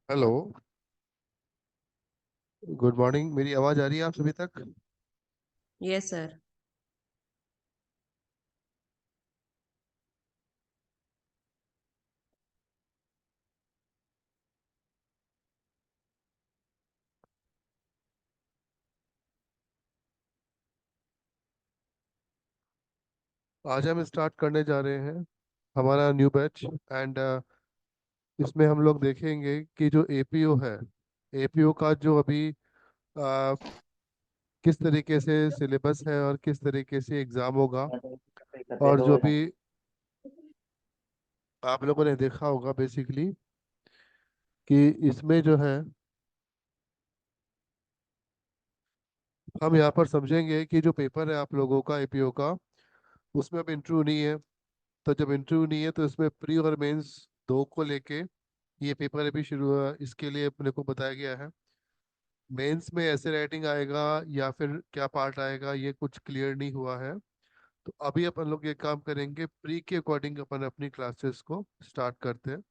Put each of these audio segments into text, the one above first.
Hello. Good morning. मेरी आवाज़ आ रही है आप सभी तक? Yes sir. आज हम स्टार्ट करने जा रहे हैं हमारा न्यू बैच। एंड इसमें हम लोग देखेंगे कि जो एपीओ है, एपीओ का जो अभी किस तरीके से सिलेबस है और किस तरीके से एग्ज़ाम होगा। और जो भी आप लोगों ने देखा होगा बेसिकली कि इसमें जो है हम यहाँ पर समझेंगे कि जो पेपर है आप लोगों का एपीओ का, उसमें अब इंटरव्यू नहीं है। तो जब इंटरव्यू नहीं है तो इसमें प्री और मेंस दो को लेके ये पेपर अभी शुरू हुआ, इसके लिए अपने को बताया गया है। मेंस में ऐसे राइटिंग आएगा या फिर क्या पार्ट आएगा ये कुछ क्लियर नहीं हुआ है। तो अभी अपन लोग ये काम करेंगे, प्री के अकॉर्डिंग अपन अपनी क्लासेस को स्टार्ट करते हैं।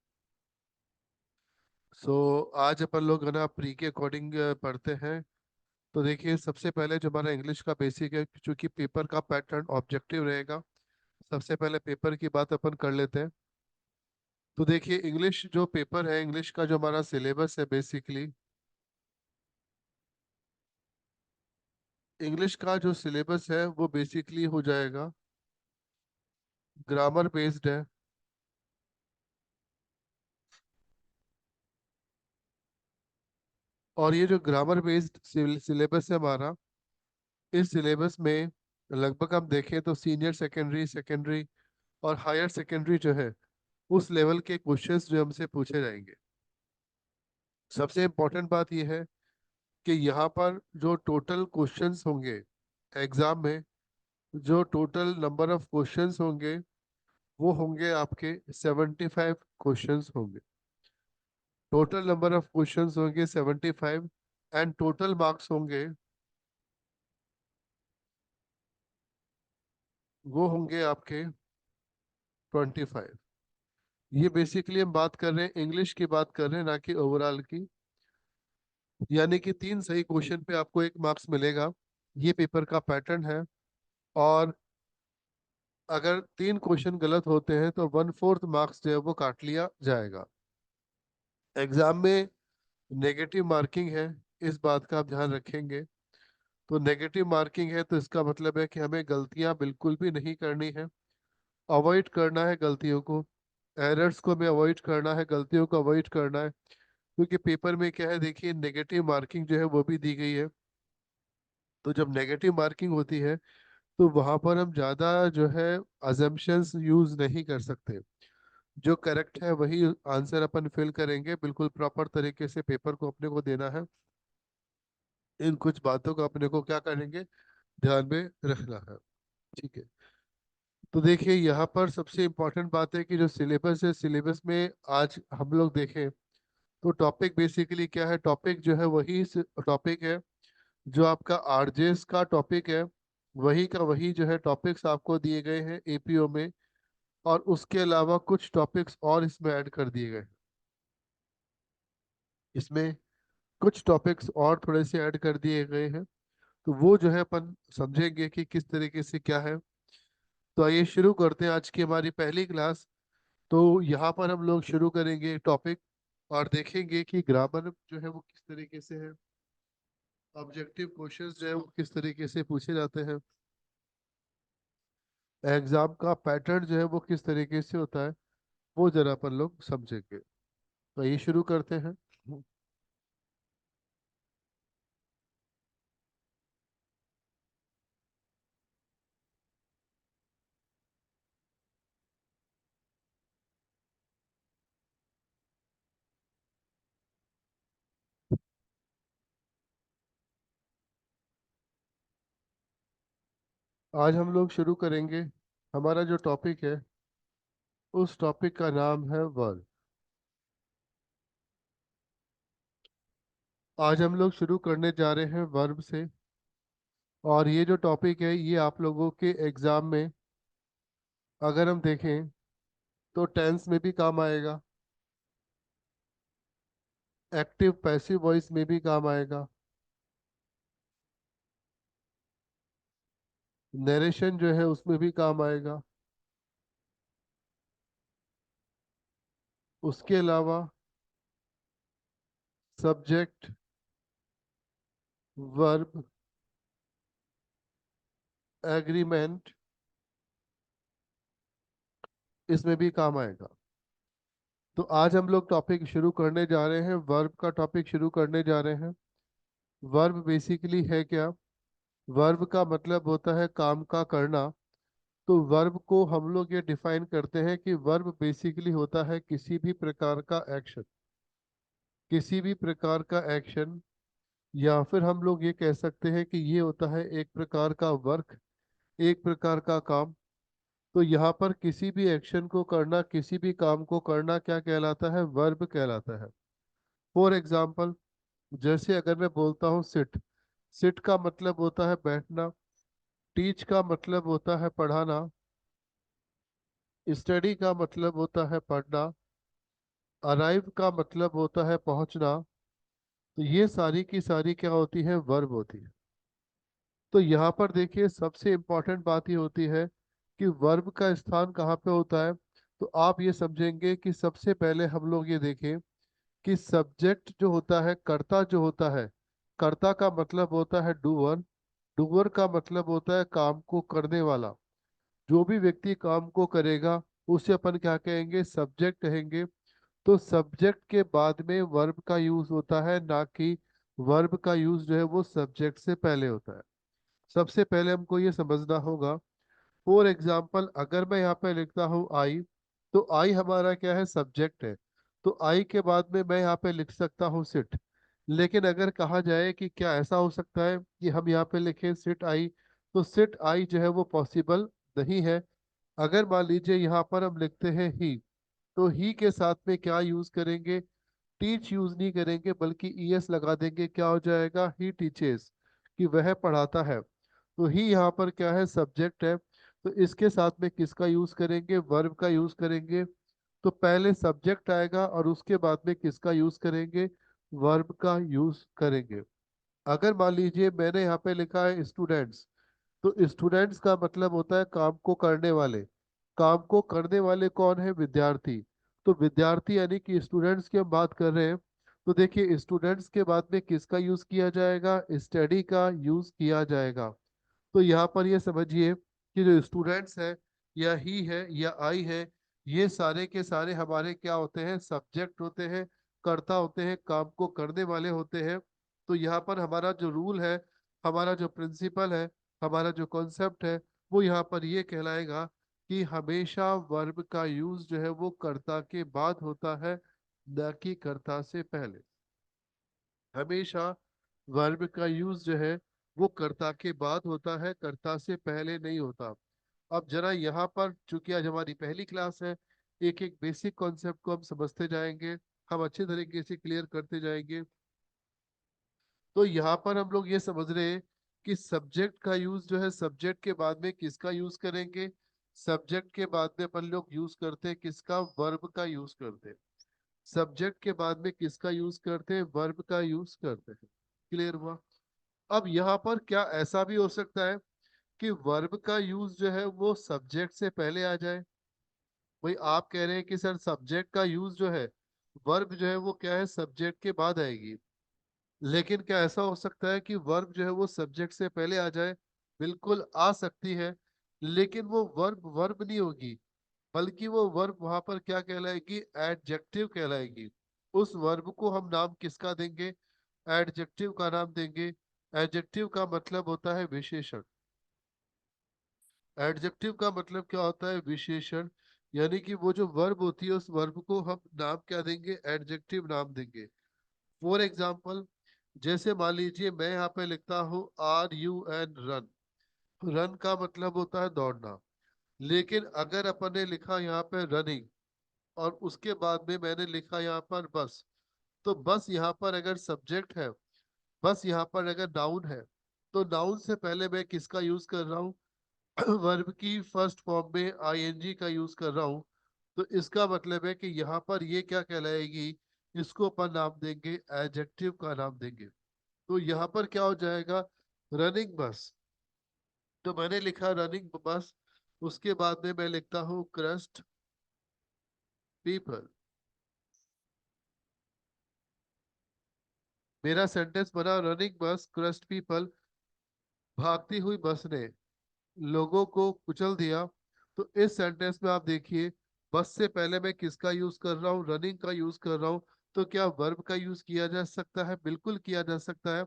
सो आज अपन लोग है ना प्री के अकॉर्डिंग पढ़ते हैं। तो देखिए, सबसे पहले जो हमारा इंग्लिश का बेसिक है, क्योंकि पेपर का पैटर्न ऑब्जेक्टिव रहेगा, सबसे पहले पेपर की बात अपन कर लेते हैं। तो देखिए, इंग्लिश जो पेपर है, इंग्लिश का जो हमारा सिलेबस है बेसिकली, इंग्लिश का जो सिलेबस है वो बेसिकली हो जाएगा ग्रामर बेस्ड है। और ये जो ग्रामर बेस्ड सिलेबस है हमारा, इस सिलेबस में लगभग हम देखें तो सीनियर सेकेंडरी, सेकेंडरी और हायर सेकेंडरी जो है, उस लेवल के क्वेश्चंस जो हमसे पूछे जाएंगे। सबसे इम्पोर्टेंट बात यह है कि यहाँ पर जो टोटल क्वेश्चंस होंगे एग्जाम में, जो टोटल नंबर ऑफ क्वेश्चंस होंगे वो होंगे आपके 75 क्वेश्चंस होंगे। टोटल नंबर ऑफ क्वेश्चंस होंगे 75। एंड टोटल मार्क्स होंगे, वो होंगे आपके 25। ये बेसिकली हम बात कर रहे हैं, इंग्लिश की बात कर रहे हैं, ना कि ओवरऑल की। यानी कि तीन सही क्वेश्चन पे आपको एक मार्क्स मिलेगा। ये पेपर का पैटर्न है। और अगर तीन क्वेश्चन गलत होते हैं तो 1/4 मार्क्स जो है वो काट लिया जाएगा। एग्जाम में नेगेटिव मार्किंग है, इस बात का आप ध्यान रखेंगे। तो नेगेटिव मार्किंग है तो इसका मतलब है कि हमें गलतियां बिल्कुल भी नहीं करनी है, अवॉइड करना है गलतियों को। एरर्स को हमें अवॉइड करना है, गलतियों को अवॉइड करना है। क्योंकि पेपर में क्या है, देखिए, नेगेटिव मार्किंग जो है वो भी दी गई है। तो जब नेगेटिव मार्किंग होती है तो वहां पर हम ज्यादा जो है अजम्पशंस यूज नहीं कर सकते। जो करेक्ट है वही आंसर अपन फिल करेंगे, बिल्कुल प्रॉपर तरीके से पेपर को अपने को देना है। इन कुछ बातों को अपने को क्या करेंगे, ध्यान में रखना है। ठीक है। तो देखिए, यहाँ पर सबसे इम्पोर्टेंट बात है कि जो सिलेबस है, सिलेबस में आज हम लोग देखें तो टॉपिक बेसिकली क्या है, टॉपिक जो है वही टॉपिक है जो आपका आरजेएस का टॉपिक है। वही का वही जो है टॉपिक्स आपको दिए गए हैं एपीओ में। और उसके अलावा कुछ टॉपिक्स और इसमें ऐड कर दिए गए हैं। इसमें कुछ टॉपिक्स और थोड़े से ऐड कर दिए गए हैं। तो वो जो है अपन समझेंगे कि किस तरीके से क्या है। तो आइए शुरू करते हैं आज की हमारी पहली क्लास। तो यहाँ पर हम लोग शुरू करेंगे टॉपिक और देखेंगे कि ग्रामर जो है वो किस तरीके से है, ऑब्जेक्टिव क्वेश्चंस जो है वो किस तरीके से पूछे जाते हैं, एग्जाम का पैटर्न जो है वो किस तरीके से होता है, वो जरा अपन लोग समझेंगे। तो ये शुरू करते हैं। आज हम लोग शुरू करेंगे, हमारा जो टॉपिक है उस टॉपिक का नाम है वर्ब। आज हम लोग शुरू करने जा रहे हैं वर्ब से। और ये जो टॉपिक है ये आप लोगों के एग्जाम में अगर हम देखें तो टेंस में भी काम आएगा, एक्टिव पैसिव वॉइस में भी काम आएगा। नरेशन जो है उसमें भी काम आएगा। उसके अलावा सब्जेक्ट, वर्ब, एग्रीमेंट, इसमें भी काम आएगा। तो आज हम लोग टॉपिक शुरू करने जा रहे हैं, वर्ब का टॉपिक शुरू करने जा रहे हैं। वर्ब बेसिकली है क्या? वर्ब का मतलब होता है काम का करना। तो वर्ब को हम लोग ये डिफाइन करते हैं कि वर्ब बेसिकली होता है किसी भी प्रकार का एक्शन। किसी भी प्रकार का एक्शन, या फिर हम लोग ये कह सकते हैं कि ये होता है एक प्रकार का वर्क, एक प्रकार का काम। तो यहाँ पर किसी भी एक्शन को करना, किसी भी काम को करना क्या कहलाता है? वर्ब कहलाता है। फॉर एग्जाम्पल, जैसे अगर मैं बोलता हूँ सिट, सिट का मतलब होता है बैठना। टीच का मतलब होता है पढ़ाना। स्टडी का मतलब होता है पढ़ना। अराइव का मतलब होता है पहुंचना। तो ये सारी की सारी क्या होती है? वर्ब होती है। तो यहाँ पर देखिए सबसे इम्पोर्टेंट बात ये होती है कि वर्ब का स्थान कहाँ पे होता है। तो आप ये समझेंगे कि सबसे पहले हम लोग ये देखें कि सब्जेक्ट जो होता है, कर्ता जो होता है, कर्ता का मतलब होता है डूअर। डूअर का मतलब होता है काम को करने वाला। जो भी व्यक्ति काम को करेगा उसे अपन क्या कहेंगे? सब्जेक्ट कहेंगे। तो सब्जेक्ट के बाद में वर्ब का यूज होता है, ना कि वर्ब का यूज जो है वो सब्जेक्ट से पहले होता है। सबसे पहले हमको ये समझना होगा। फॉर एग्जाम्पल, अगर मैं यहाँ पे लिखता हूँ आई, तो आई हमारा क्या है? सब्जेक्ट है। तो आई के बाद में मैं यहाँ पे लिख सकता हूँ सिट। लेकिन अगर कहा जाए कि क्या ऐसा हो सकता है कि हम यहाँ पे लिखें सिट आई, तो सिट आई जो है वो पॉसिबल नहीं है। अगर मान लीजिए यहाँ पर हम लिखते हैं ही, तो ही के साथ में क्या यूज करेंगे? टीच यूज नहीं करेंगे, बल्कि ईएस लगा देंगे। क्या हो जाएगा? ही टीचेस, कि वह पढ़ाता है। तो ही यहाँ पर क्या है? सब्जेक्ट है। तो इसके साथ में किसका यूज करेंगे? वर्ब का यूज करेंगे। तो पहले सब्जेक्ट आएगा और उसके बाद में किसका यूज करेंगे? वर्ब का यूज करेंगे। अगर मान लीजिए मैंने यहाँ पे लिखा है स्टूडेंट्स, तो स्टूडेंट्स का मतलब होता है काम को करने वाले। काम को करने वाले कौन है? विद्यार्थी। तो विद्यार्थी यानी कि स्टूडेंट्स की हम बात कर रहे हैं। तो देखिए स्टूडेंट्स के बाद में किसका यूज किया जाएगा? स्टडी का यूज किया जाएगा। तो यहाँ पर ये समझिए कि जो स्टूडेंट्स है, या ही है, या आई है, ये सारे के सारे हमारे क्या होते हैं? सब्जेक्ट होते हैं, कर्ता होते हैं, काम को करने वाले होते हैं। तो यहाँ पर हमारा जो रूल है, हमारा जो प्रिंसिपल है, हमारा जो कॉन्सेप्ट है, वो यहाँ पर ये कहलाएगा कि हमेशा वर्ब का यूज जो है वो कर्ता के बाद होता है, न कि कर्ता से पहले। हमेशा वर्ब का यूज जो है वो कर्ता के बाद होता है, कर्ता से पहले नहीं होता। अब जरा यहाँ पर चूंकि आज हमारी पहली क्लास है, एक एक बेसिक कॉन्सेप्ट को हम समझते जाएंगे, हम अच्छे तरीके से क्लियर करते जाएंगे। तो यहाँ पर हम लोग ये समझ रहे हैं कि सब्जेक्ट का यूज जो है, सब्जेक्ट के बाद में किसका यूज करेंगे? सब्जेक्ट के बाद में अपन लोग यूज करते हैं किसका? वर्ब का यूज करते हैं। सब्जेक्ट के बाद में किसका यूज करते हैं? वर्ब का यूज करते हैं। क्लियर हुआ? अब यहाँ पर क्या ऐसा भी हो सकता है कि वर्ब का यूज जो है वो सब्जेक्ट से पहले आ जाए? भाई आप कह रहे हैं कि सर सब्जेक्ट का यूज जो है, वर्ब जो है वो क्या है? सब्जेक्ट के बाद आएगी। लेकिन क्या ऐसा हो सकता है कि वर्ब जो है वो सब्जेक्ट से पहले आ जाए? बिल्कुल आ सकती है। लेकिन वो वर्ब वर्ब नहीं होगी, बल्कि वो वर्ब वहां पर क्या कहलाएगी? एडजेक्टिव कहलाएगी। उस वर्ब को हम नाम किसका देंगे? एडजेक्टिव का नाम देंगे। एडजेक्टिव का मतलब होता है विशेषण। एडजेक्टिव का मतलब क्या होता है? विशेषण। यानी कि वो जो वर्ब होती है उस वर्ब को हम नाम क्या देंगे? एडजेक्टिव नाम देंगे। फॉर एग्जाम्पल, जैसे मान लीजिए मैं यहाँ पे लिखता हूँ RUN, रन। रन का मतलब होता है दौड़ना। लेकिन अगर अपन ने लिखा यहाँ पे रनिंग, और उसके बाद में मैंने लिखा यहाँ पर बस, तो बस यहाँ पर अगर सब्जेक्ट है, बस यहाँ पर अगर नाउन है, तो नाउन से पहले मैं किसका यूज कर रहा हूँ? वर्ब की फर्स्ट फॉर्म में ING का यूज कर रहा हूँ। तो इसका मतलब है कि यहाँ पर ये क्या कहलाएगी? इसको अपन नाम देंगे, एडजेक्टिव का नाम देंगे। तो यहाँ पर क्या हो जाएगा, रनिंग बस। तो मैंने लिखा रनिंग बस, उसके बाद में मैं लिखता हूँ क्रस्ट पीपल। मेरा सेंटेंस बना, रनिंग बस क्रस्ट पीपल, भागती हुई बस ने लोगों को कुचल दिया। तो इस सेंटेंस में आप देखिए, बस से पहले मैं किसका यूज कर रहा हूँ, रनिंग का यूज कर रहा हूँ। तो क्या वर्ब का यूज किया जा सकता है? बिल्कुल किया जा सकता है।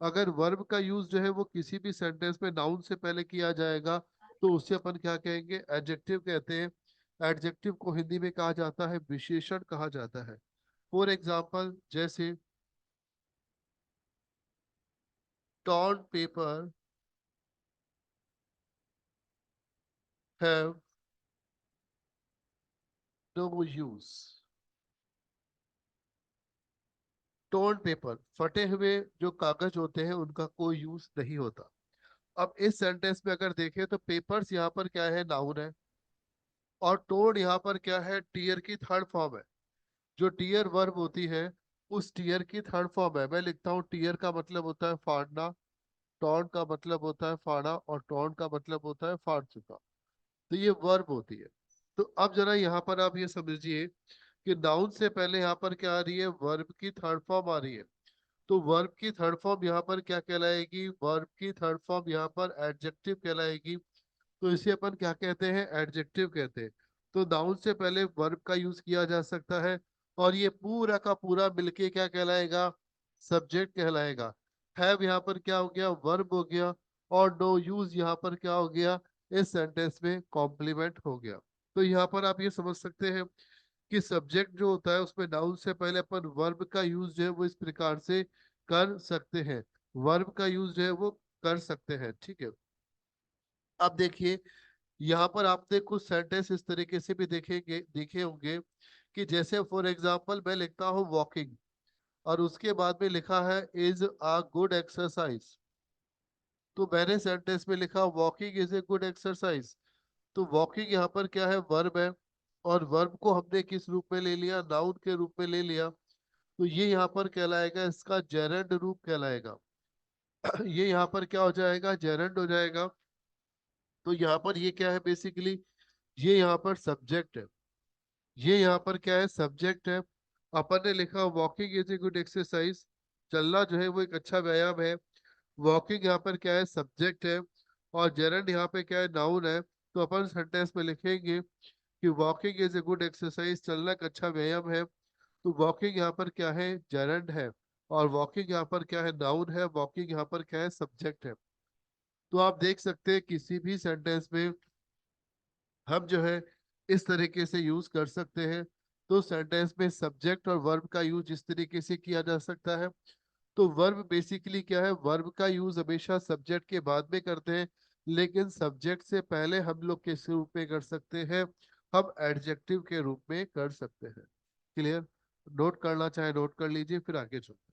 अगर वर्ब का यूज जो है वो किसी भी सेंटेंस में नाउन से पहले किया जाएगा, तो उसे अपन क्या कहेंगे, एडजेक्टिव कहते हैं। एडजेक्टिव को हिंदी में कहा जाता है, विशेषण कहा जाता है। फॉर एग्जाम्पल, जैसे torn paper have no use. Torn paper, फटे हुए जो कागज होते हैं उनका कोई यूज नहीं होता। अब इस सेंटेंस में अगर देखें तो पेपर्स यहाँ पर क्या है, नाउन है। और टोन यहाँ पर क्या है, टीयर की थर्ड फॉर्म है। जो टीयर वर्ब होती है, उस टीयर की थर्ड फॉर्म है। मैं लिखता हूँ, टीयर का मतलब होता है फाड़ना, टॉन का मतलब होता है फाड़ा, और टॉन का मतलब होता है फाड़ चुका। तो ये वर्ब होती है। तो अब जरा यहाँ पर आप ये समझिए कि नाउन से पहले यहाँ पर क्या आ रही है, वर्ब की थर्ड फॉर्म आ रही है। तो वर्ब की थर्ड फॉर्म यहाँ पर क्या कहलाएगी, वर्ब की थर्ड फॉर्म यहाँ पर एडजेक्टिव कहलाएगी। तो इसे अपन क्या कहते हैं, एडजेक्टिव कहते हैं। तो नाउन से पहले वर्ब का यूज किया जा सकता है, और ये पूरा का पूरा मिलके क्या कहलाएगा, सब्जेक्ट कहलाएगा। हैव यहाँ पर क्या हो गया, वर्ब हो गया। और नो यूज यहाँ पर क्या हो गया, इस सेंटेंस में कॉम्प्लीमेंट हो गया। तो यहाँ पर आप ये समझ सकते हैं कि सब्जेक्ट जो होता है उसमें नाउन से पहले अपन वर्ब का यूज जो है वो इस प्रकार से कर सकते हैं। वर्ब का यूज जो है वो कर सकते हैं, ठीक है। अब देखिए, यहाँ पर आपने कुछ सेंटेंस इस तरीके से भी देखे होंगे कि जैसे फॉर एग्जाम्पल मैं लिखता हूँ वॉकिंग, और उसके बाद में लिखा है इज अ गुड एक्सरसाइज। तो मैंने सेंटेंस में लिखा walking is a good exercise. तो वॉकिंग यहाँ पर क्या है, वर्ब है। और वर्ब को हमने किस रूप में ले लिया, नाउन के रूप में ले लिया। तो ये यहाँ पर कहलाएगा, इसका जेरंड रूप कहलाएगा। ये यहाँ पर क्या हो जाएगा, जेरंड हो जाएगा। तो यहाँ पर ये क्या है बेसिकली, ये यहाँ पर सब्जेक्ट है। ये यहाँ पर क्या है, सब्जेक्ट है। अपन ने लिखा walking is a good exercise, चलना जो है वो एक अच्छा व्यायाम है। वॉकिंग यहाँ पर क्या है, सब्जेक्ट है। और जेरंड यहाँ पे क्या है, नाउन है। तो अपन सेंटेंस में लिखेंगे कि walking is a good exercise, चलना एक अच्छा व्यायाम है। तो वॉकिंग यहाँ पर क्या है, जेरंड है। और वॉकिंग यहाँ पर क्या है, नाउन है। वॉकिंग यहाँ पर क्या है, सब्जेक्ट है। तो आप देख सकते हैं किसी भी सेंटेंस में हम जो है इस तरीके से यूज कर सकते हैं। तो सेंटेंस में सब्जेक्ट और वर्ब का यूज इस तरीके से किया जा सकता है। तो वर्ब बेसिकली क्या है, वर्ब का यूज हमेशा सब्जेक्ट के बाद में करते हैं, लेकिन सब्जेक्ट से पहले हम लोग किस रूप में कर सकते हैं, हम एडजेक्टिव के रूप में कर सकते हैं। क्लियर? नोट करना चाहे नोट कर लीजिए, फिर आगे चलते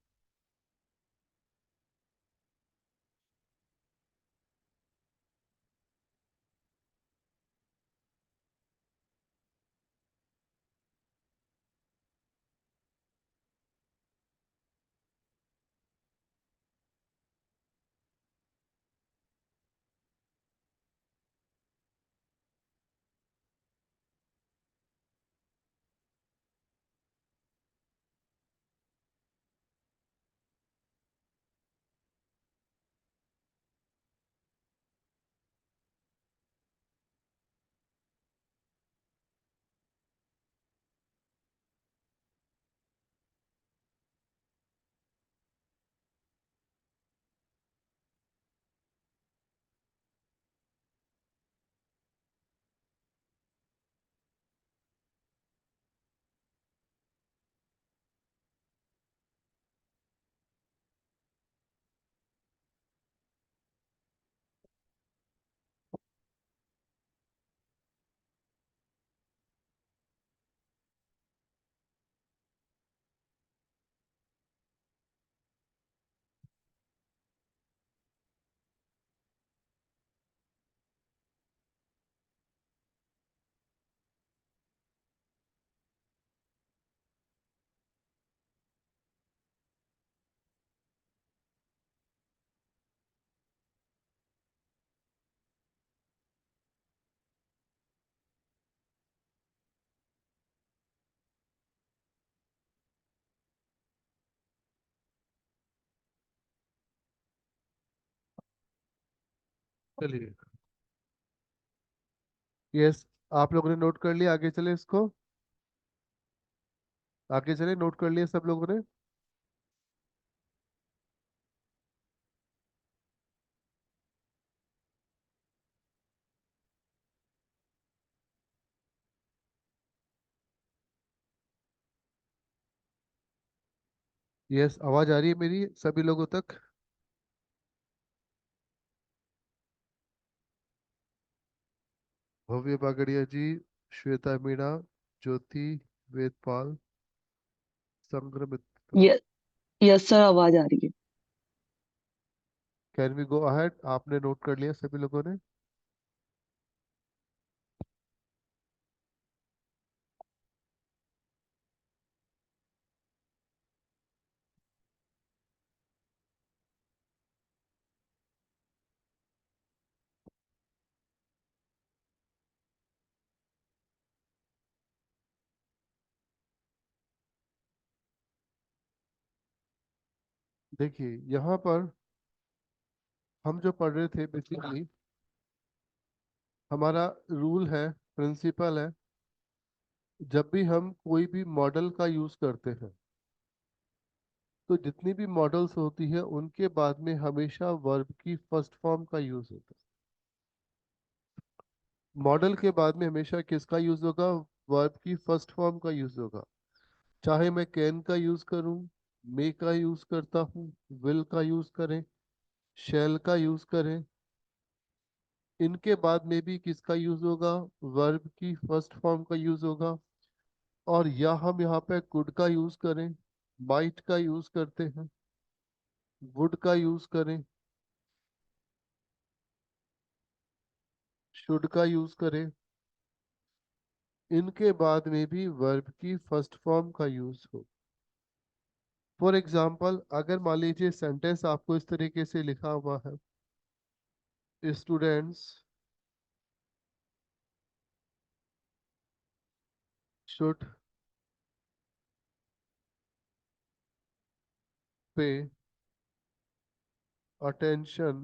चलिए। यस, आप लोगों ने नोट कर लिया, आगे चले इसको। आगे चले, नोट कर लिया सब लोगों ने। यस, आवाज आ रही है मेरी सभी लोगों तक? Bhavya Bagadia ji, Shweta Meena, Jyoti, Vedpal, Sangramitra. Yes. Yes sir, आवाज आ रही है। Can we go ahead? आपने नोट कर लिया सभी लोगों ने? देखिए यहाँ पर हम जो पढ़ रहे थे बेसिकली, हमारा रूल है, प्रिंसिपल है, जब भी हम कोई भी मॉडल का यूज करते हैं तो जितनी भी मॉडल्स होती है उनके बाद में हमेशा वर्ब की फर्स्ट फॉर्म का यूज होता है। मॉडल के बाद में हमेशा किसका यूज होगा? वर्ब की फर्स्ट फॉर्म का यूज होगा। चाहे मैं कैन का यूज करूं, मे का यूज करता हूं, विल का यूज करें, शैल का यूज करें, इनके बाद में भी किसका यूज होगा? वर्ब की फर्स्ट फॉर्म का यूज होगा। और या हम यहाँ पे कुड का यूज करें, माइट का यूज करते हैं, वुड का यूज करें, शुड का यूज करें, इनके बाद में भी वर्ब की फर्स्ट फॉर्म का यूज हो। फॉर एग्जाम्पल, अगर मान लीजिए सेंटेंस आपको इस तरीके से लिखा हुआ है, students should pay attention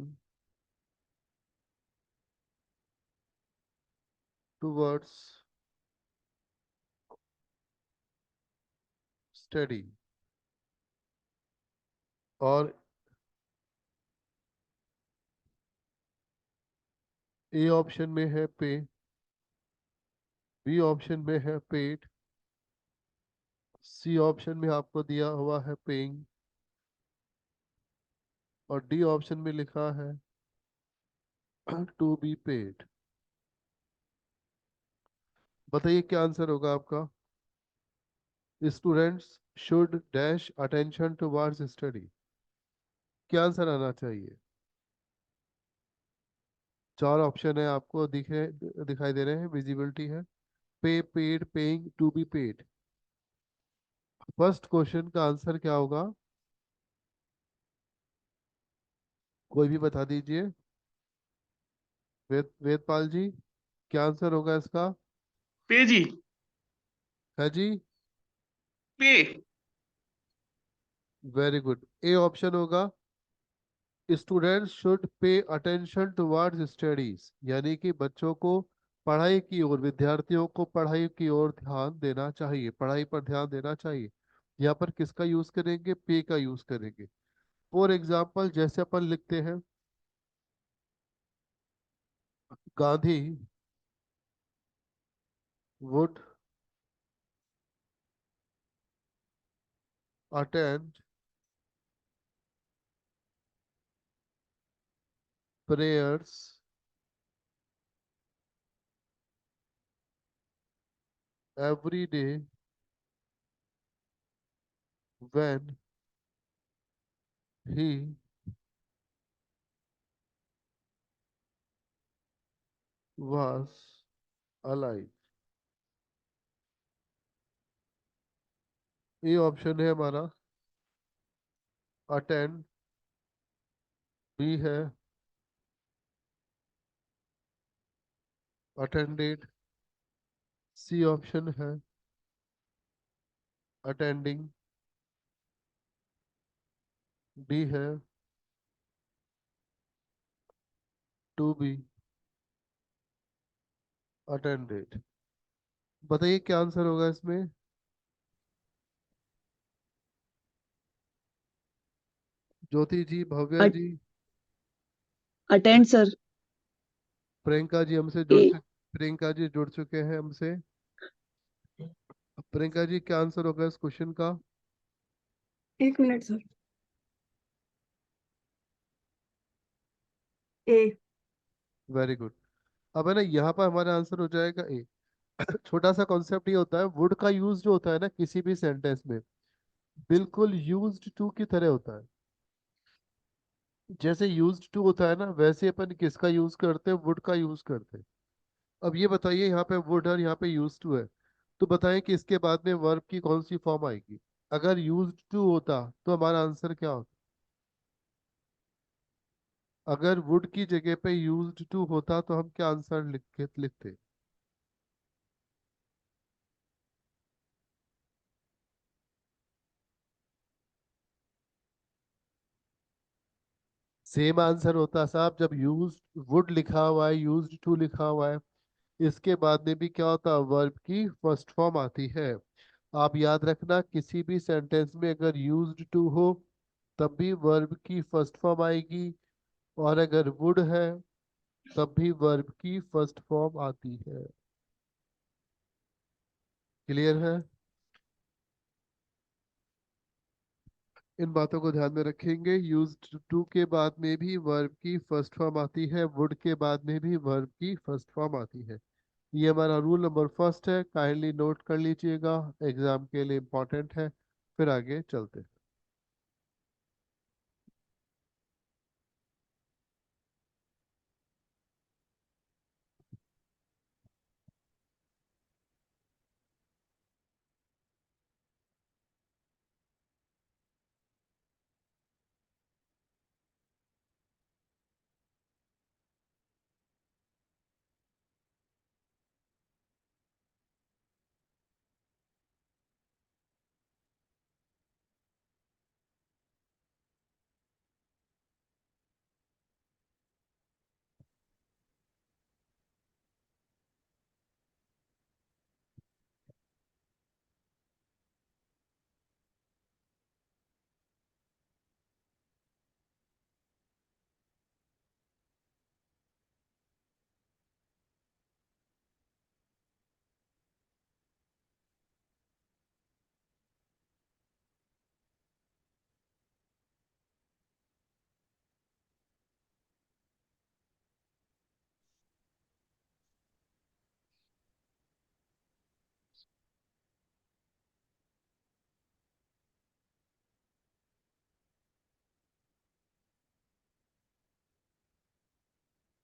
towards study. और ए ऑप्शन में है पे, बी ऑप्शन में है पेड, सी ऑप्शन में आपको दिया हुआ है पेइंग, और डी ऑप्शन में लिखा है टू बी पेड। बताइए क्या आंसर होगा आपका? Students should dash attention towards study, क्या आंसर आना चाहिए? चार ऑप्शन है आपको दिखाई दे रहे हैं, विजिबिलिटी है। Pay, paid, paying, to be paid. First question का आंसर क्या होगा? कोई भी बता दीजिए। वेदपाल जी, क्या आंसर होगा इसका? पे जी। है जी? पे। वेरी गुड, ए ऑप्शन होगा, students should pay attention towards studies, यानी कि बच्चों को पढ़ाई की ओर, विद्यार्थियों को पढ़ाई की ओर ध्यान देना चाहिए, पढ़ाई पर ध्यान देना चाहिए। यहाँ पर किसका यूज करेंगे? पे का यूज करेंगे। फॉर एग्जाम्पल, जैसे अपन लिखते हैं, Gandhi would attend prayers every day when he was alive. ये ऑप्शन है हमारा अटेंड, बी है अटेंडेड, सी ऑप्शन है अटेंडिंग, डी है टू बी अटेंडेड। बताइए क्या आंसर होगा इसमें। ज्योति जी, भव्या जी, अटेंड सर। प्रियंका जी हमसे ए। प्रियंका जी जुड़ चुके हैं हमसे। प्रियंका जी क्या आंसर होगा इस क्वेश्चन का। एक मिनट सर। ए। Very good. अब है ना, यहाँ पर हमारा आंसर हो जाएगा ए। छोटा सा कॉन्सेप्ट ये होता है, वुड का यूज जो होता है ना किसी भी सेंटेंस में, बिल्कुल यूज्ड टू की तरह होता है। जैसे यूज्ड टू होता है ना, वैसे अपन किसका यूज करते हैं, वुड का यूज करते हैं। अब ये बताइए, यहाँ पे वुड और यहाँ पे यूज टू है, तो बताएं कि इसके बाद में वर्ब की कौन सी फॉर्म आएगी। अगर यूज्ड टू होता तो हमारा आंसर क्या होता। अगर वुड की जगह पे यूज्ड टू होता तो हम क्या आंसर लिखते। सेम आंसर होता साहब, जब यूज वुड लिखा हुआ है, यूज्ड टू लिखा हुआ है, इसके बाद में भी क्या होता है, वर्ब की फर्स्ट फॉर्म आती है। आप याद रखना, किसी भी सेंटेंस में अगर यूज्ड टू हो तब भी वर्ब की फर्स्ट फॉर्म आएगी, और अगर वुड है तब भी वर्ब की फर्स्ट फॉर्म आती है। क्लियर है। इन बातों को ध्यान में रखेंगे, यूज्ड टू के बाद में भी वर्ब की फर्स्ट फॉर्म आती है, वुड के बाद में भी वर्ब की फर्स्ट फॉर्म आती है। ये हमारा रूल नंबर फर्स्ट है, काइंडली नोट कर लीजिएगा, एग्जाम के लिए इम्पोर्टेंट है। फिर आगे चलते हैं।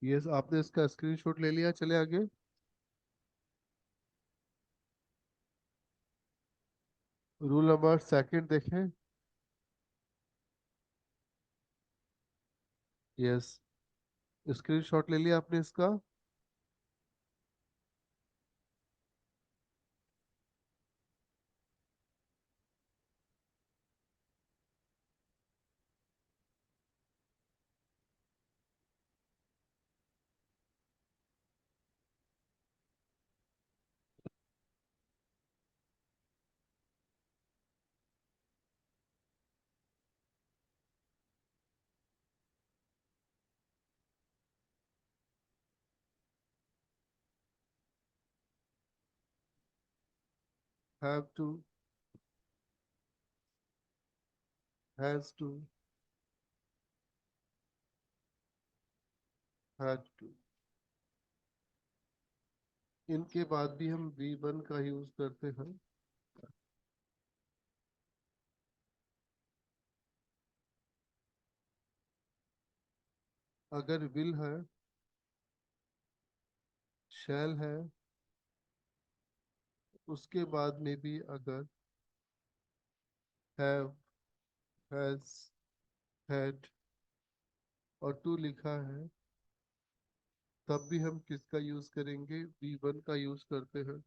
यस, आपने इसका स्क्रीनशॉट ले लिया, चले आगे। रूल नंबर सेकंड देखें। यस, स्क्रीनशॉट ले लिया आपने इसका। Have to, has to, had to, इनके बाद भी हम वी वन का यूज करते हैं। अगर विल है, शैल है, उसके बाद में भी अगर हैव, हैज, हैड और टू लिखा है, तब भी हम किसका यूज करेंगे, वी वन का यूज करते हैं।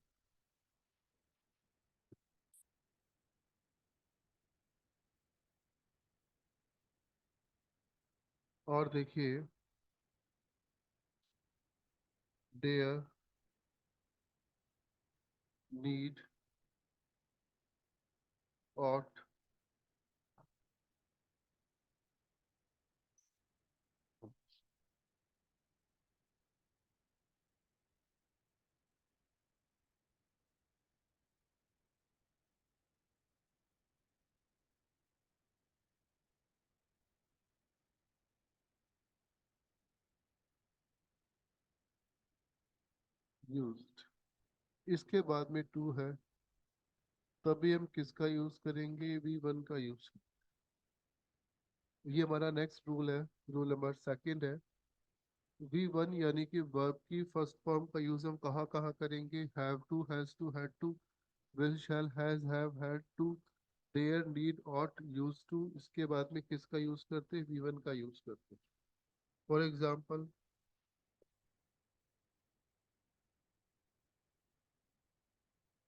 और देखिए, dare, need, ought, used। इसके बाद में टू है, तभी हम किसका यूज करेंगे, V1 का यूज। ये हमारा नेक्स्ट रूल है, रूल नंबर सेकंड है। V1 यानी कि वर्ब की फर्स्ट फॉर्म का यूज हम कहाँ कहाँ करेंगे, have to, has to, had to, will, shall, has, have, had to, dare, need, ought, use to. इसके बाद में किसका यूज करते हैं, V1 का यूज करते हैं। For example,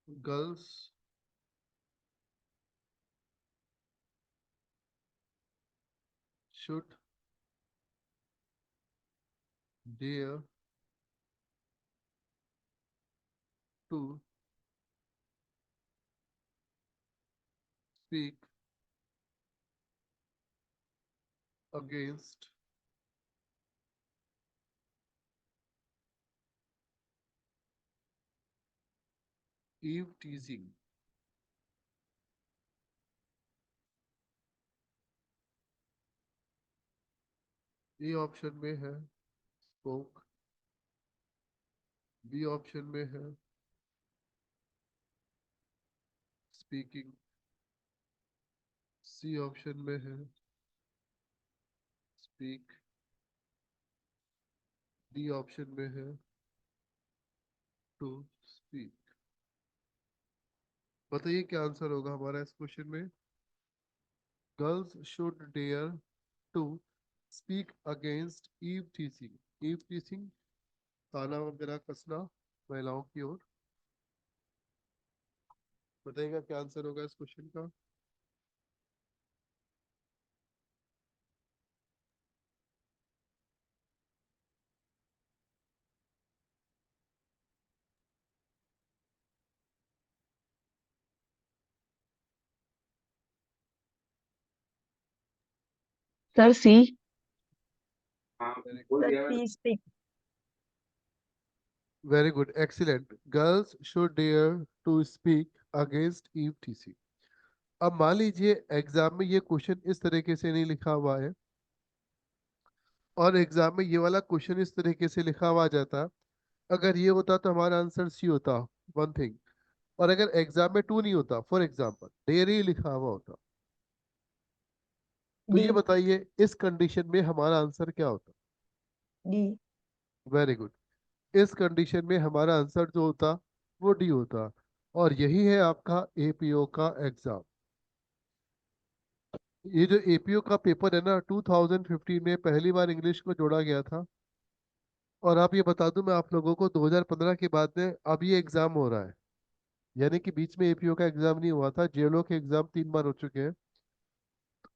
girls should dare to speak against eve teasing. A option में है स्पोक, बी ऑप्शन में है स्पीकिंग, सी ऑप्शन में है स्पीक, डी ऑप्शन में है टू स्पीक। बताइए क्या आंसर होगा हमारा इस क्वेश्चन में। Girls should dare to speak against eve teaching. Eve teaching, ताना वगैरह कसना महिलाओं की ओर। बताइएगा क्या आंसर होगा इस क्वेश्चन का। Sir C. Speak. Very good, excellent. Girls should dare to speak against eve teaching. अब मान लीजिए एग्जाम में ये क्वेश्चन इस तरीके से नहीं लिखा हुआ है, और एग्जाम में ये वाला क्वेश्चन इस तरीके से लिखा हुआ जाता। अगर ये होता तो हमारा आंसर सी होता, वन थिंग। और अगर एग्जाम में टू नहीं होता, फॉर एग्जाम्पल डेयर लिखा हुआ होता, तो ये D. बताइए इस कंडीशन में हमारा आंसर क्या होता। D. Very good. इस कंडीशन में हमारा आंसर जो होता वो डी होता। और यही है आपका एपीओ का एग्जाम। ये जो एपीओ का पेपर है ना, 2015 में पहली बार इंग्लिश को जोड़ा गया था। और आप ये बता दूं मैं आप लोगों को, 2015 के बाद में अब ये एग्जाम हो रहा है। यानी कि बीच में एपीओ का एग्जाम नहीं हुआ था। जेएलओ के एग्जाम 3 बार हो चुके हैं।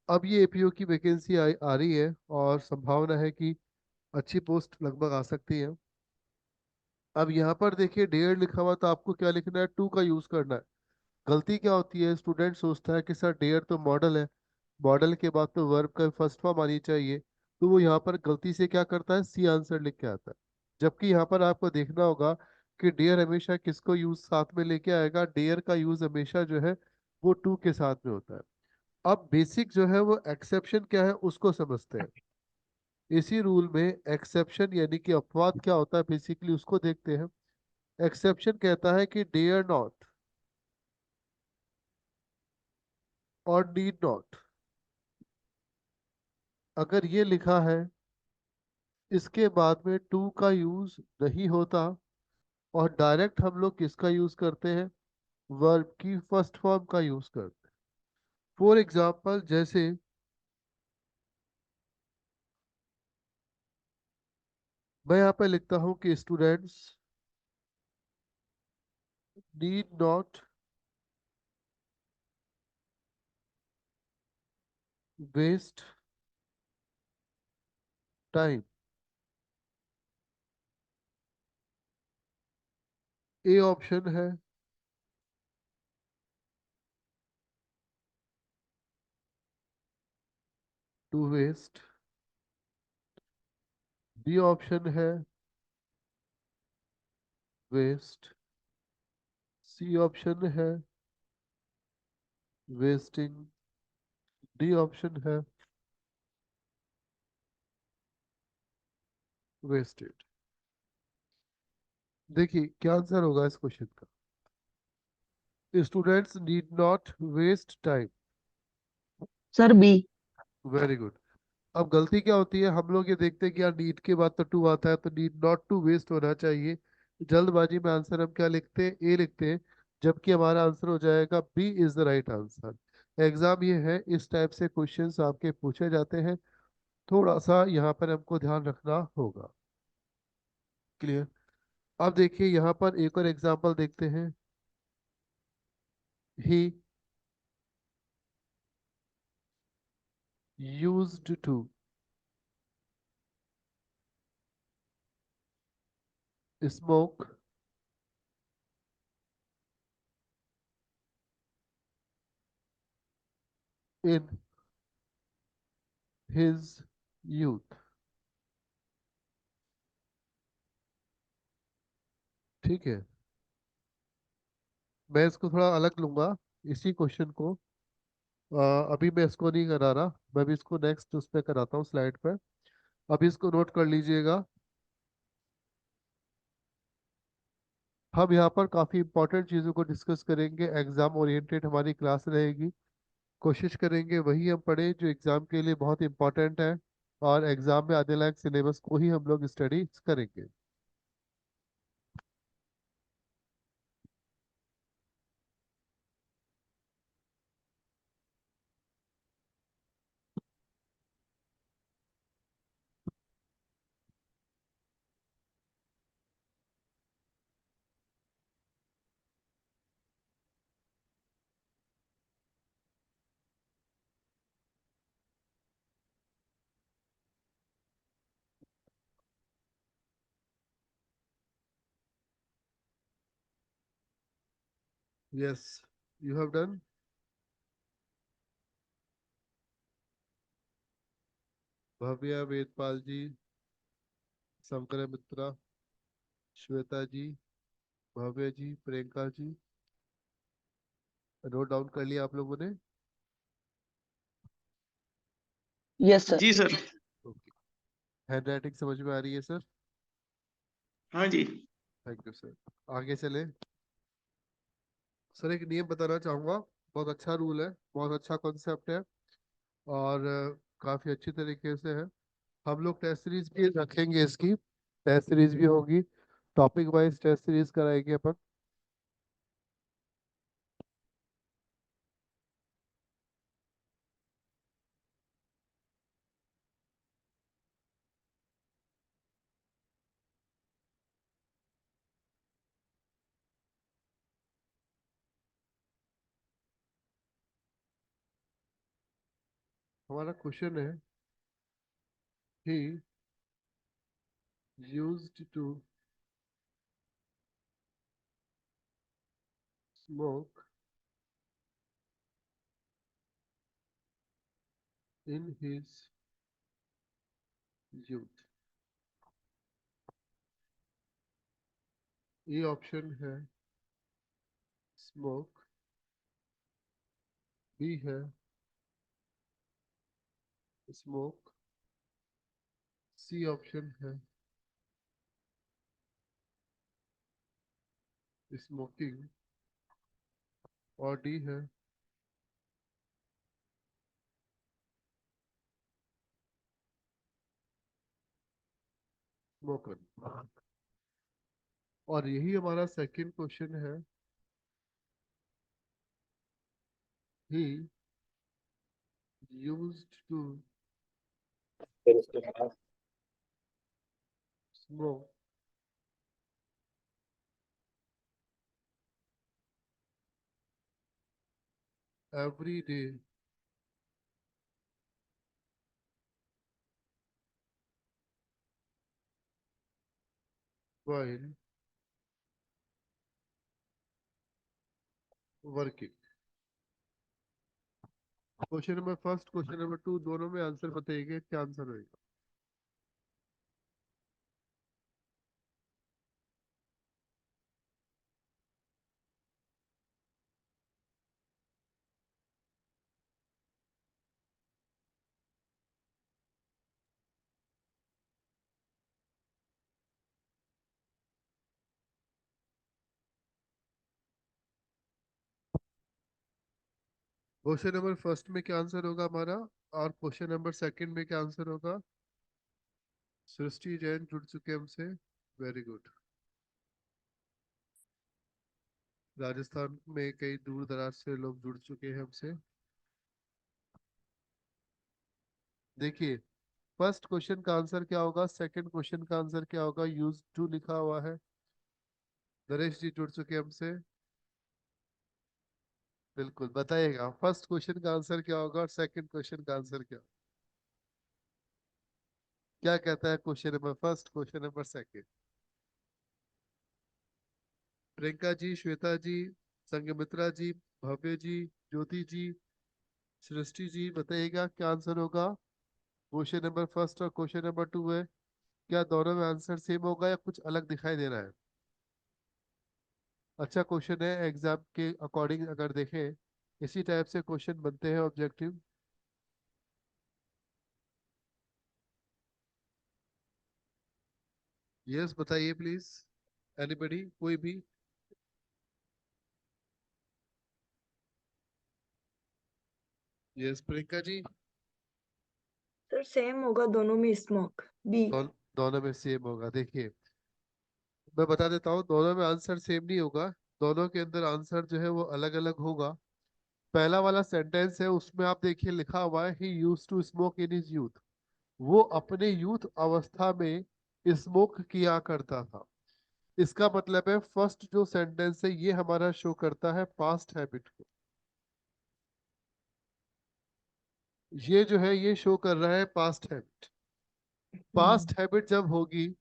अब ये एपीओ की वैकेंसी आ रही है, और संभावना है कि अच्छी पोस्ट लगभग आ सकती है। अब यहाँ पर देखिए डेढ़ लिखा हुआ, तो आपको क्या लिखना है, टू का यूज करना है। गलती क्या होती है, स्टूडेंट सोचता है कि सर डेयर तो मॉडल है, मॉडल के बाद तो वर्ब का फर्स्ट फॉर्म आनी चाहिए, तो वो यहाँ पर गलती से क्या करता है, सी आंसर लिख के आता है। जबकि यहाँ पर आपको देखना होगा कि डेयर हमेशा किसको यूज साथ में लेके आएगा, डेयर का यूज हमेशा जो है वो टू के साथ में होता है। अब बेसिक जो है वो एक्सेप्शन क्या है उसको समझते हैं। इसी रूल में एक्सेप्शन यानी कि अपवाद क्या होता है बेसिकली उसको देखते हैं। एक्सेप्शन कहता है कि डेयर नॉट और नीड नॉट, अगर ये लिखा है इसके बाद में टू का यूज नहीं होता, और डायरेक्ट हम लोग किसका यूज करते हैं, वर्ब की फर्स्ट फॉर्म का यूज करते हैं। फॉर एग्जाम्पल जैसे मैं यहाँ पे लिखता हूँ कि students need not waste time A option है टू वेस्ट, बी ऑप्शन है वेस्ट, सी ऑप्शन है वेस्टिंग, डी ऑप्शन है वेस्टेड। देखिए क्या आंसर होगा इस क्वेश्चन का। Students need not waste time. Sir B. Very good. अब गलती क्या होती है, हम लोग ये देखते हैं कि यार नीड के बाद तो टू आता है, तो नीड नॉट टू वेस्ट होना चाहिए। जल्दबाजी में आंसर हम क्या लिखते हैं, ए लिखते हैं, जबकि हमारा आंसर हो जाएगा B is the right answer. Exam ये है, इस टाइप से क्वेश्चंस आपके पूछे जाते हैं, थोड़ा सा यहाँ पर हमको ध्यान रखना होगा। क्लियर। अब देखिए यहाँ पर एक और एग्जाम्पल देखते हैं। He used to smoke in his youth. ठीक है, मैं इसको थोड़ा अलग लूंगा, इसी क्वेश्चन को। अभी मैं इसको नहीं करा रहा, मैं भी इसको नेक्स्ट उस पर कराता हूँ स्लाइड पर। अभी इसको नोट कर लीजिएगा। हम यहाँ पर काफ़ी इंपॉर्टेंट चीज़ों को डिस्कस करेंगे, एग्जाम ओरिएंटेड हमारी क्लास रहेगी। कोशिश करेंगे वही हम पढ़ें जो एग्जाम के लिए बहुत इंपॉर्टेंट है, और एग्जाम में आने लायक सिलेबस को ही हम लोग स्टडी करेंगे। Yes, you have done. Bhavya, Vedpal ji, Shankar Mitra, Shweta ji, Bhavya ji, Priyanka ji, note down कर लिया आप लोगों ने? Yes sir. जी सर। ओके। हैंड राइटिंग समझ में आ रही है सर? हाँ जी। Thank you sir. आगे चले। सर एक नियम बताना चाहूंगा, बहुत अच्छा रूल है, बहुत अच्छा कॉन्सेप्ट है, और काफी अच्छी तरीके से है। हम लोग टेस्ट सीरीज भी रखेंगे, इसकी टेस्ट सीरीज भी होगी, टॉपिक वाइज टेस्ट सीरीज कराएंगे अपन। हमारा क्वेश्चन है, he used to smoke in his youth. ये ऑप्शन है स्मोक, बी है स्मोक, सी ऑप्शन है स्मोकिंग, और डी है स्मोकर। और यही हमारा सेकंड क्वेश्चन है, he used to smoke every day while working. Question number first, question number two, दोनों में आंसर बताइए क्या आंसर होगा। क्वेश्चन नंबर फर्स्ट में क्या आंसर होगा हमारा, और क्वेश्चन नंबर सेकंड में क्या आंसर होगा। सृष्टि जैन जुड़ चुके हैं हमसे, वेरी गुड। राजस्थान में कई दूर दराज से लोग जुड़ चुके हैं हमसे। देखिए, फर्स्ट क्वेश्चन का आंसर क्या होगा, सेकंड क्वेश्चन का आंसर क्या होगा, यूज टू लिखा हुआ है। नरेश जी जुड़ चुके हैं हमसे, बिल्कुल बताइएगा फर्स्ट क्वेश्चन का आंसर क्या होगा और सेकंड क्वेश्चन का आंसर क्या, क्या कहता है question number first, question number second. Priyanka ji, Shweta ji, Sangamitra ji, Bhavya ji, Jyoti ji, Srishti ji, बताइएगा क्या आंसर होगा। क्वेश्चन नंबर फर्स्ट और क्वेश्चन नंबर टू है, क्या दोनों में आंसर सेम होगा या कुछ अलग दिखाई दे रहा है। अच्छा क्वेश्चन है, एग्जाम के अकॉर्डिंग अगर देखें इसी टाइप से क्वेश्चन बनते हैं ऑब्जेक्टिव। यस बताइए प्लीज, एनीबडी, कोई भी। Yes Priyanka ji. Sir same होगा दोनों में, स्मोक बी। दोनों में सेम होगा। देखिए मैं बता देता हूँ, दोनों में आंसर सेम नहीं होगा, दोनों के अंदर आंसर जो है वो अलग अलग होगा। पहला वाला सेंटेंस है उसमें आप देखिए लिखा हुआ है he used to smoke in his youth, वो अपने यूथ अवस्था में स्मोक किया करता था। इसका मतलब है फर्स्ट जो सेंटेंस है ये हमारा शो करता है पास्ट हैबिट को, ये जो है ये शो कर रहा है पास्ट हैबिट। पास्ट हैबिट जब होगी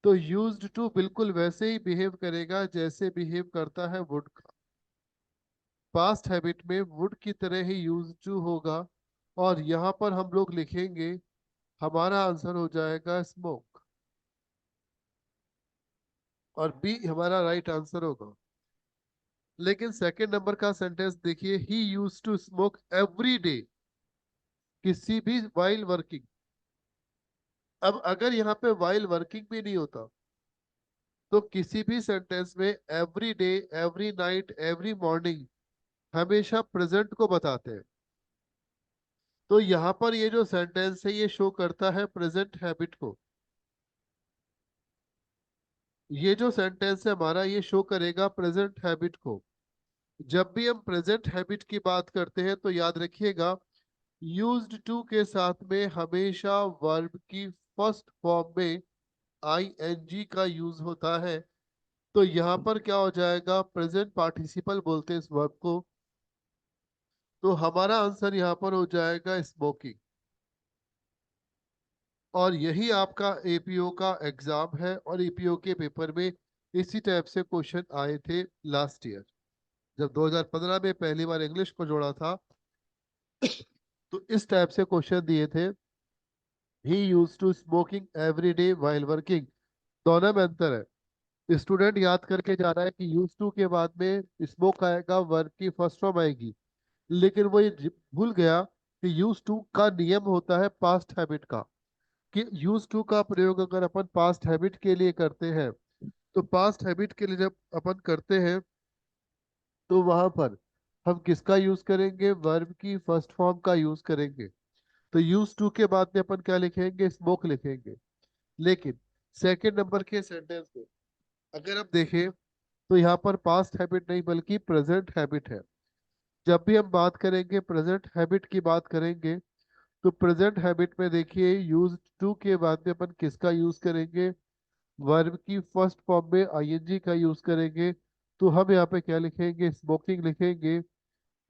तो यूज्ड टू बिल्कुल वैसे ही बिहेव करेगा जैसे बिहेव करता है वुड का। पास्ट हैबिट में वुड की तरह ही यूज टू होगा, और यहाँ पर हम लोग लिखेंगे, हमारा आंसर हो जाएगा स्मोक, और बी हमारा राइट आंसर होगा। लेकिन सेकंड नंबर का सेंटेंस देखिए, he use to smoke every day, किसी भी वाइल वर्किंग। अब अगर यहाँ पे वाइल वर्किंग भी नहीं होता तो किसी भी सेंटेंस में every day, every night, every morning हमेशा प्रेजेंट को बताते हैं। तो यहाँ पर ये जो सेंटेंस है ये शो करता है प्रेजेंट हैबिट को। ये जो सेंटेंस है हमारा ये शो करेगा प्रेजेंट हैबिट को। जब भी हम प्रेजेंट हैबिट की बात करते हैं तो याद रखिएगा यूज्ड टू के साथ में हमेशा वर्ब की फर्स्ट फॉर्म में आईएनजी का यूज होता है। तो यहाँ पर क्या हो जाएगा, प्रेजेंट पार्टिसिपल बोलते हैं इस वर्ब को। तो हमारा आंसर यहाँ पर हो जाएगा स्मोकिंग। और यही आपका एपीओ का एग्जाम है, और एपीओ के पेपर में इसी टाइप से क्वेश्चन आए थे लास्ट ईयर। जब 2015 में पहली बार इंग्लिश को जोड़ा था तो इस टाइप से क्वेश्चन दिए थे, he use to smoking every day while working. दोनों में अंतर है। स्टूडेंट याद करके जा रहा है कि यूज टू के बाद में स्मोक आएगा, वर्क की फर्स्ट फॉर्म आएगी, लेकिन वो ये भूल गया कि यूज टू का नियम होता है पास्ट हैबिट का, कि यूज टू का प्रयोग अगर अपन पास्ट हैबिट के लिए करते हैं तो पास्ट हैबिट के लिए जब अपन करते हैं तो वहां पर हम किसका यूज करेंगे, वर्ब की फर्स्ट फॉर्म का यूज करेंगे। तो यूज टू के बाद में अपन क्या लिखेंगे, स्मोक लिखेंगे। लेकिन सेकंड नंबर के सेंटेंस में अगर आप देखें तो यहाँ पर पास्ट हैबिट नहीं बल्कि प्रेजेंट हैबिट है। जब भी हम बात करेंगे प्रेजेंट हैबिट की बात करेंगे तो प्रेजेंट हैबिट में देखिए यूज टू के बाद में अपन किसका यूज करेंगे, वर्ब की फर्स्ट फॉर्म में आईएनजी का यूज करेंगे। तो हम यहाँ पे क्या लिखेंगे, स्मोकिंग लिखेंगे।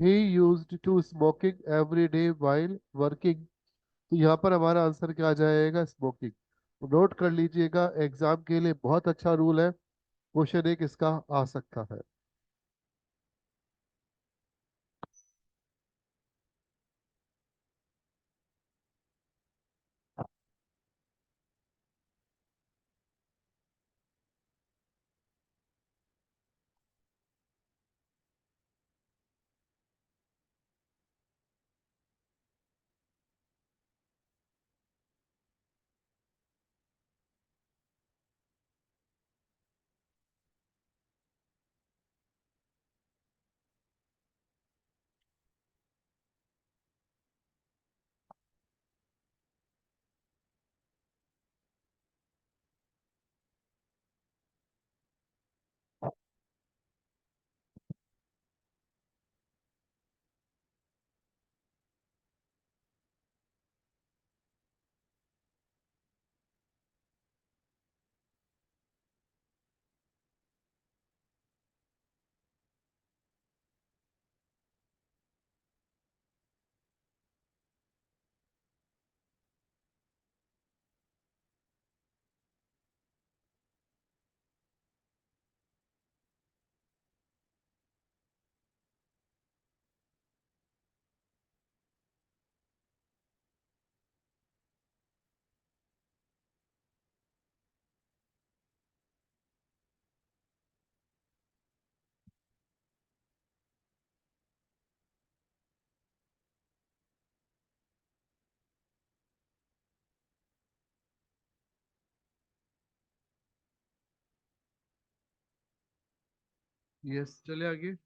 He used to smoking every day while working. तो यहाँ पर हमारा आंसर क्या आ जाएगा, स्मोकिंग। नोट कर लीजिएगा, एग्जाम के लिए बहुत अच्छा रूल है, क्वेश्चन एक इसका आ सकता है। यस, चले आगे।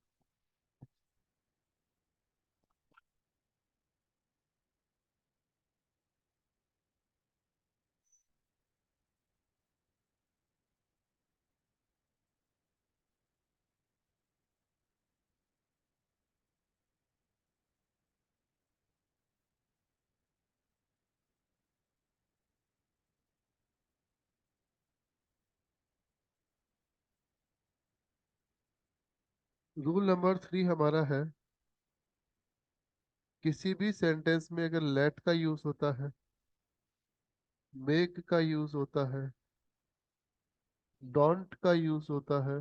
रूल नंबर 3 हमारा है, किसी भी सेंटेंस में अगर लेट का यूज होता है, मेक का यूज होता है, डोंट का यूज होता है,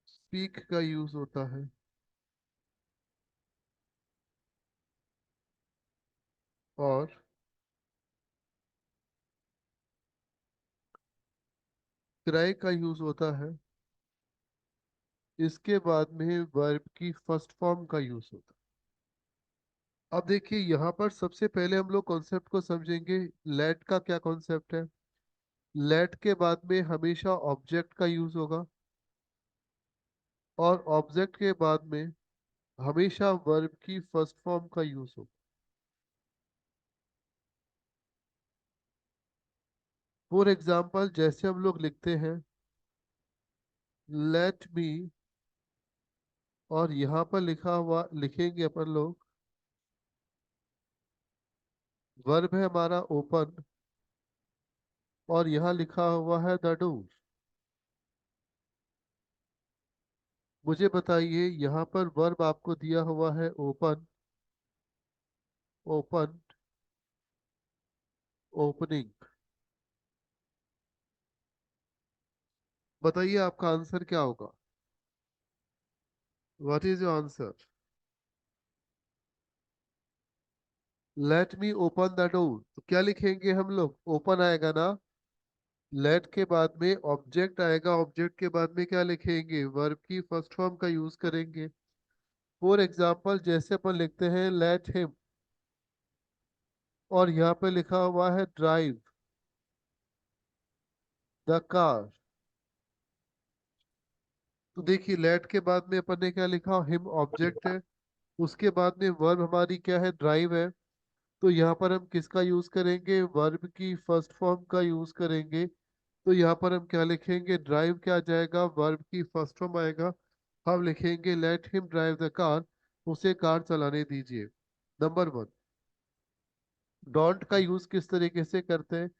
स्पीक का यूज होता है, और क्राई का यूज होता है, इसके बाद में वर्ब की फर्स्ट फॉर्म का यूज होता है। अब देखिए यहाँ पर सबसे पहले हम लोग कॉन्सेप्ट को समझेंगे। लेट का क्या कॉन्सेप्ट है? लेट के बाद में हमेशा ऑब्जेक्ट का यूज होगा, और ऑब्जेक्ट के बाद में हमेशा वर्ब की फर्स्ट फॉर्म का यूज होगा। फॉर एग्जाम्पल जैसे हम लोग लिखते हैं लेट मी, और यहाँ पर लिखा हुआ लिखेंगे अपन लोग, वर्ब है हमारा ओपन, और यहाँ लिखा हुआ है द डोर। मुझे बताइए यहाँ पर वर्ब आपको दिया हुआ है ओपन, ओपन, ओपनिंग। बताइए आपका आंसर क्या होगा? What is your answer? Let me open the door, तो क्या लिखेंगे हम लोग? ओपन आएगा ना। लेट के बाद में ऑब्जेक्ट आएगा, ऑब्जेक्ट के बाद में क्या लिखेंगे? वर्ब की फर्स्ट फॉर्म का यूज करेंगे। फॉर एग्जाम्पल जैसे अपन लिखते हैं लेट हिम, और यहाँ पे लिखा हुआ है ड्राइव द कार। तो देखिए लेट के बाद में अपन ने क्या लिखा? हिम ऑब्जेक्ट है, उसके बाद में वर्ब हमारी क्या है? ड्राइव है। तो यहाँ पर हम किसका यूज करेंगे? वर्ब की फर्स्ट फॉर्म का यूज करेंगे। तो यहाँ पर हम क्या लिखेंगे? ड्राइव क्या आ जाएगा? वर्ब की फर्स्ट फॉर्म आएगा। हम लिखेंगे let him drive the car, उसे कार चलाने दीजिए। नंबर 1। डोंट का यूज किस तरीके से करते हैं?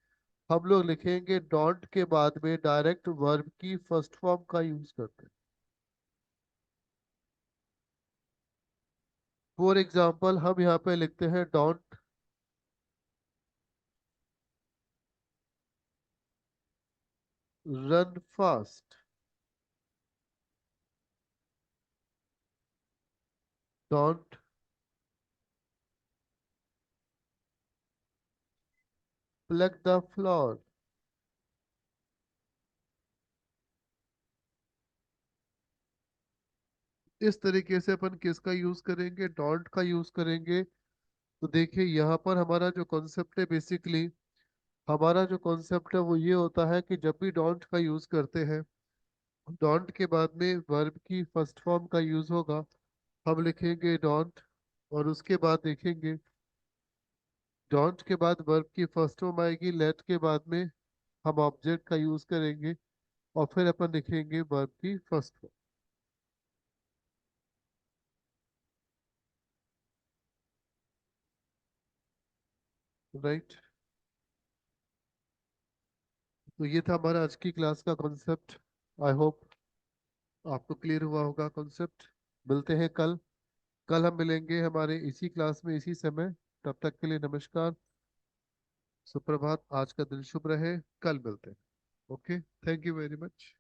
हम लोग लिखेंगे डोंट के बाद में डायरेक्ट वर्ब की फर्स्ट फॉर्म का यूज करते हैं। फॉर एग्जाम्पल हम यहाँ पे लिखते हैं don't run fast, don't plug the flower. इस तरीके से अपन किसका यूज करेंगे? डोंट का यूज करेंगे। तो देखिए यहाँ पर हमारा जो कॉन्सेप्ट है, बेसिकली हमारा जो कॉन्सेप्ट है वो ये होता है कि जब भी डोंट का यूज करते हैं, डोंट के बाद में वर्ब की फर्स्ट फॉर्म का यूज होगा। हम लिखेंगे डोंट, और उसके बाद देखेंगे डोंट के बाद वर्ब की फर्स्ट फॉर्म आएगी। लेट के बाद में हम ऑब्जेक्ट का यूज करेंगे, और फिर अपन लिखेंगे वर्ब की फर्स्ट फॉर्म। राइट। तो ये था हमारा आज की क्लास का कॉन्सेप्ट। आई होप आपको क्लियर हुआ होगा कॉन्सेप्ट। मिलते हैं कल। कल हम मिलेंगे हमारे इसी क्लास में इसी समय। तब तक के लिए नमस्कार, सुप्रभात। आज का दिन शुभ रहे। कल मिलते हैं। Okay, thank you very much.